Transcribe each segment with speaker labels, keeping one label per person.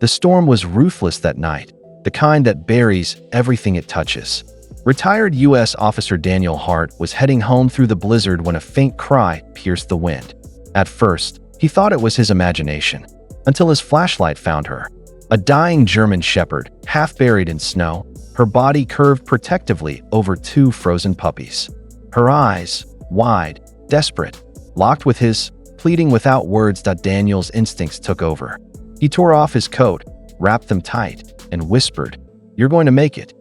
Speaker 1: The storm was ruthless that night, the kind that buries everything it touches. Retired U.S. Officer Daniel Hart was heading home through the blizzard when a faint cry pierced the wind. At first, he thought it was his imagination, until his flashlight found her. A dying German shepherd, half buried in snow, her body curved protectively over two frozen puppies. Her eyes, wide, desperate, locked with his, pleading without words. Daniel's instincts took over. He tore off his coat, wrapped them tight, and whispered, "You're going to make it."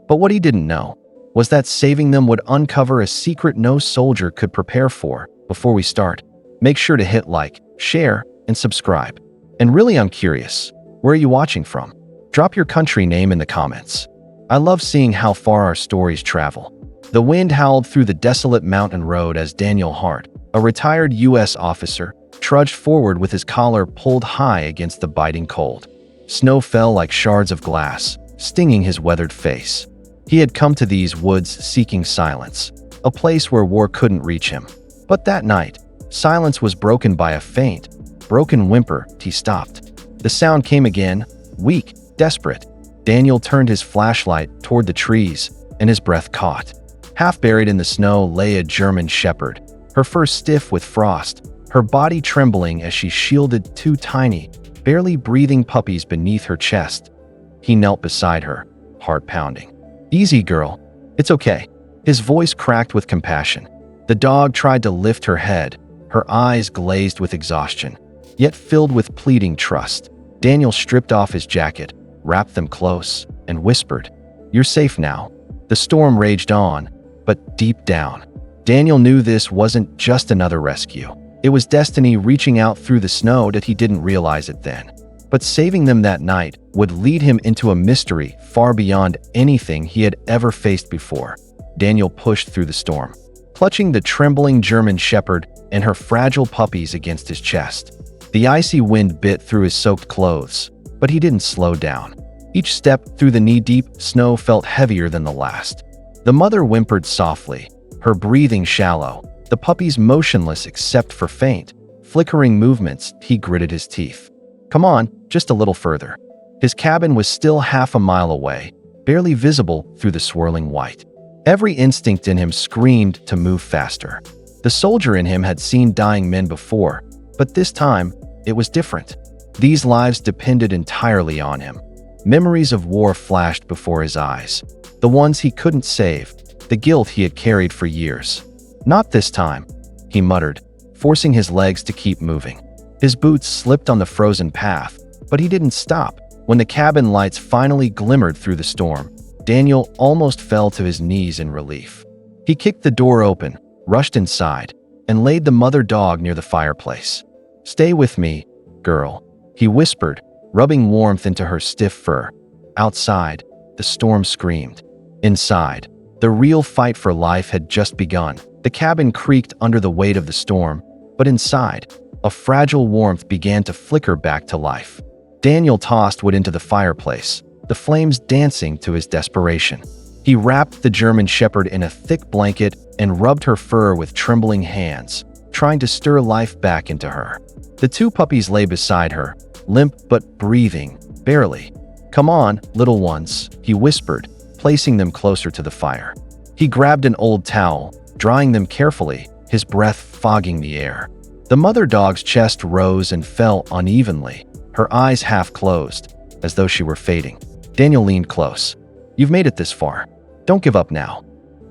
Speaker 1: But what he didn't know was that saving them would uncover a secret no soldier could prepare for. Before we start, make sure to hit like, share, and subscribe. And really, I'm curious, where are you watching from? Drop your country name in the comments. I love seeing how far our stories travel. The wind howled through the desolate mountain road as Daniel Hart, a retired U.S. officer, trudged forward with his collar pulled high against the biting cold. Snow fell like shards of glass, stinging his weathered face. He had come to these woods seeking silence, a place where war couldn't reach him. But that night, silence was broken by a faint, broken whimper. He stopped. The sound came again, weak, desperate. Daniel turned his flashlight toward the trees, and his breath caught. Half buried in the snow lay a German shepherd, her fur stiff with frost, her body trembling as she shielded two tiny, barely breathing puppies beneath her chest. He knelt beside her, heart pounding. "Easy, girl. It's okay." His voice cracked with compassion. The dog tried to lift her head, her eyes glazed with exhaustion, yet filled with pleading trust. Daniel stripped off his jacket, wrapped them close, and whispered, "You're safe now." The storm raged on, but deep down, Daniel knew this wasn't just another rescue. It was destiny reaching out through the snow. That he didn't realize it then. But saving them that night would lead him into a mystery far beyond anything he had ever faced before. Daniel pushed through the storm, clutching the trembling German shepherd and her fragile puppies against his chest. The icy wind bit through his soaked clothes, but he didn't slow down. Each step through the knee-deep snow felt heavier than the last. The mother whimpered softly, her breathing shallow, the puppies motionless except for faint, flickering movements. He gritted his teeth. "Come on, just a little further." His cabin was still half a mile away, barely visible through the swirling white. Every instinct in him screamed to move faster. The soldier in him had seen dying men before, but this time, it was different. These lives depended entirely on him. Memories of war flashed before his eyes. The ones he couldn't save, the guilt he had carried for years. "Not this time," he muttered, forcing his legs to keep moving. His boots slipped on the frozen path, but he didn't stop. When the cabin lights finally glimmered through the storm, Daniel almost fell to his knees in relief. He kicked the door open, rushed inside, and laid the mother dog near the fireplace. "Stay with me, girl," he whispered, rubbing warmth into her stiff fur. Outside, the storm screamed. Inside, the real fight for life had just begun. The cabin creaked under the weight of the storm, but inside, a fragile warmth began to flicker back to life. Daniel tossed wood into the fireplace, the flames dancing to his desperation. He wrapped the German shepherd in a thick blanket and rubbed her fur with trembling hands, trying to stir life back into her. The two puppies lay beside her, limp but breathing, barely. "Come on, little ones," he whispered, placing them closer to the fire. He grabbed an old towel, drying them carefully, his breath fogging the air. The mother dog's chest rose and fell unevenly, her eyes half closed, as though she were fading. Daniel leaned close. "You've made it this far. Don't give up now."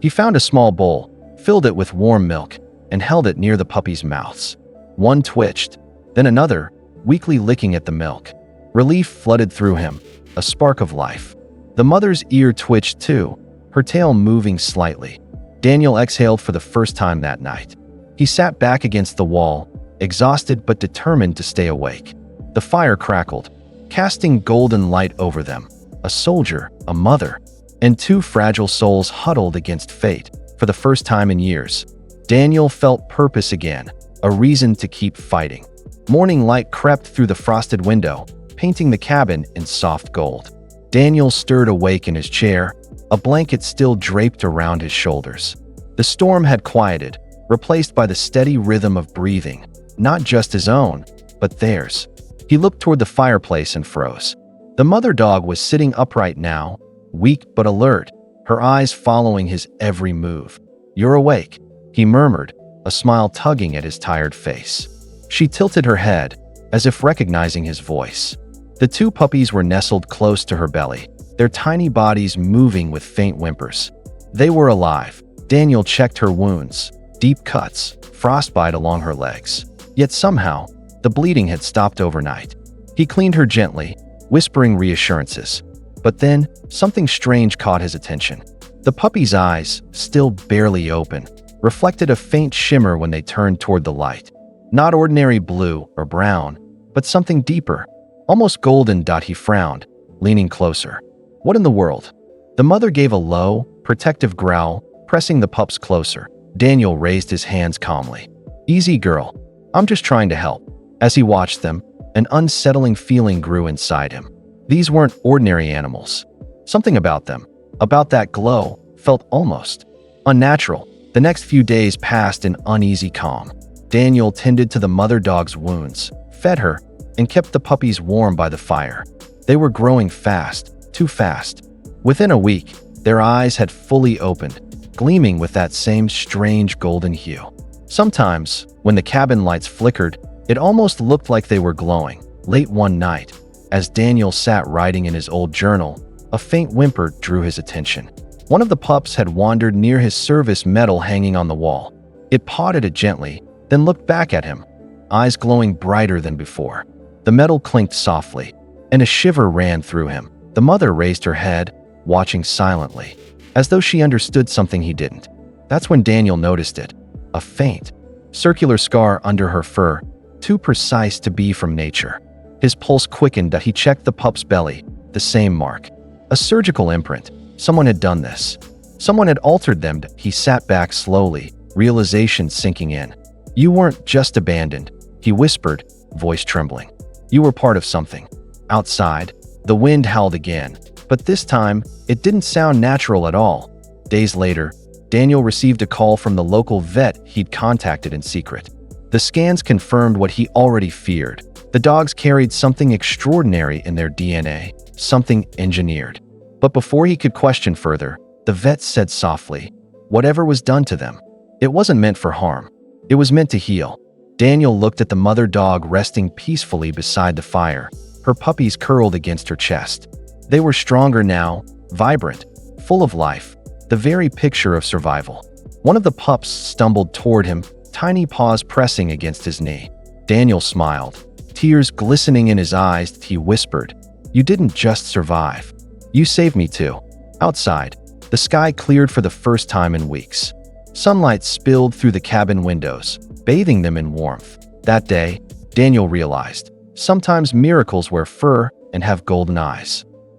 Speaker 1: He found a small bowl, filled it with warm milk, and held it near the puppies' mouths. One twitched, then another, weakly licking at the milk. Relief flooded through him, a spark of life. The mother's ear twitched too, her tail moving slightly. Daniel exhaled for the first time that night. He sat back against the wall, exhausted but determined to stay awake. The fire crackled, casting golden light over them. A soldier, a mother, and two fragile souls huddled against fate. For the first time in years, Daniel felt purpose again, a reason to keep fighting. Morning light crept through the frosted window, painting the cabin in soft gold. Daniel stirred awake in his chair, a blanket still draped around his shoulders. The storm had quieted, replaced by the steady rhythm of breathing, not just his own, but theirs. He looked toward the fireplace and froze. The mother dog was sitting upright now, weak but alert, her eyes following his every move. "You're awake," he murmured, a smile tugging at his tired face. She tilted her head, as if recognizing his voice. The two puppies were nestled close to her belly, their tiny bodies moving with faint whimpers. They were alive. Daniel checked her wounds, deep cuts, frostbite along her legs. Yet somehow, the bleeding had stopped overnight. He cleaned her gently, whispering reassurances. But then, something strange caught his attention. The puppy's eyes, still barely open, reflected a faint shimmer when they turned toward the light. Not ordinary blue or brown, but something deeper, almost golden. He frowned, leaning closer. "What in the world?" The mother gave a low, protective growl, pressing the pups closer. Daniel raised his hands calmly. "Easy, girl. I'm just trying to help." As he watched them, an unsettling feeling grew inside him. These weren't ordinary animals. Something about them, about that glow, felt almost unnatural. The next few days passed in uneasy calm. Daniel tended to the mother dog's wounds, fed her, and kept the puppies warm by the fire. They were growing fast, too fast. Within a week, their eyes had fully opened, gleaming with that same strange golden hue. Sometimes, when the cabin lights flickered, it almost looked like they were glowing. Late one night, as Daniel sat writing in his old journal, a faint whimper drew his attention. One of the pups had wandered near his service medal hanging on the wall. It pawed at it gently, then looked back at him, eyes glowing brighter than before. The medal clinked softly, and a shiver ran through him. The mother raised her head, watching silently, as though she understood something he didn't. That's when Daniel noticed it. A faint, circular scar under her fur, too precise to be from nature. His pulse quickened. He checked the pup's belly, the same mark. A surgical imprint. Someone had done this. Someone had altered them. He sat back slowly, realization sinking in. "You weren't just abandoned," he whispered, voice trembling. "You were part of something." Outside, the wind howled again, but this time, it didn't sound natural at all. Days later, Daniel received a call from the local vet he'd contacted in secret. The scans confirmed what he already feared. The dogs carried something extraordinary in their DNA, something engineered. But before he could question further, the vet said softly, "Whatever was done to them, it wasn't meant for harm. It was meant to heal." Daniel looked at the mother dog resting peacefully beside the fire, her puppies curled against her chest. They were stronger now, vibrant, full of life, the very picture of survival. One of the pups stumbled toward him, tiny paws pressing against his knee. Daniel smiled, tears glistening in his eyes. He whispered, "You didn't just survive. You saved me too." Outside, the sky cleared for the first time in weeks. Sunlight spilled through the cabin windows, bathing them in warmth. That day, Daniel realized, sometimes miracles wear fur and have golden eyes.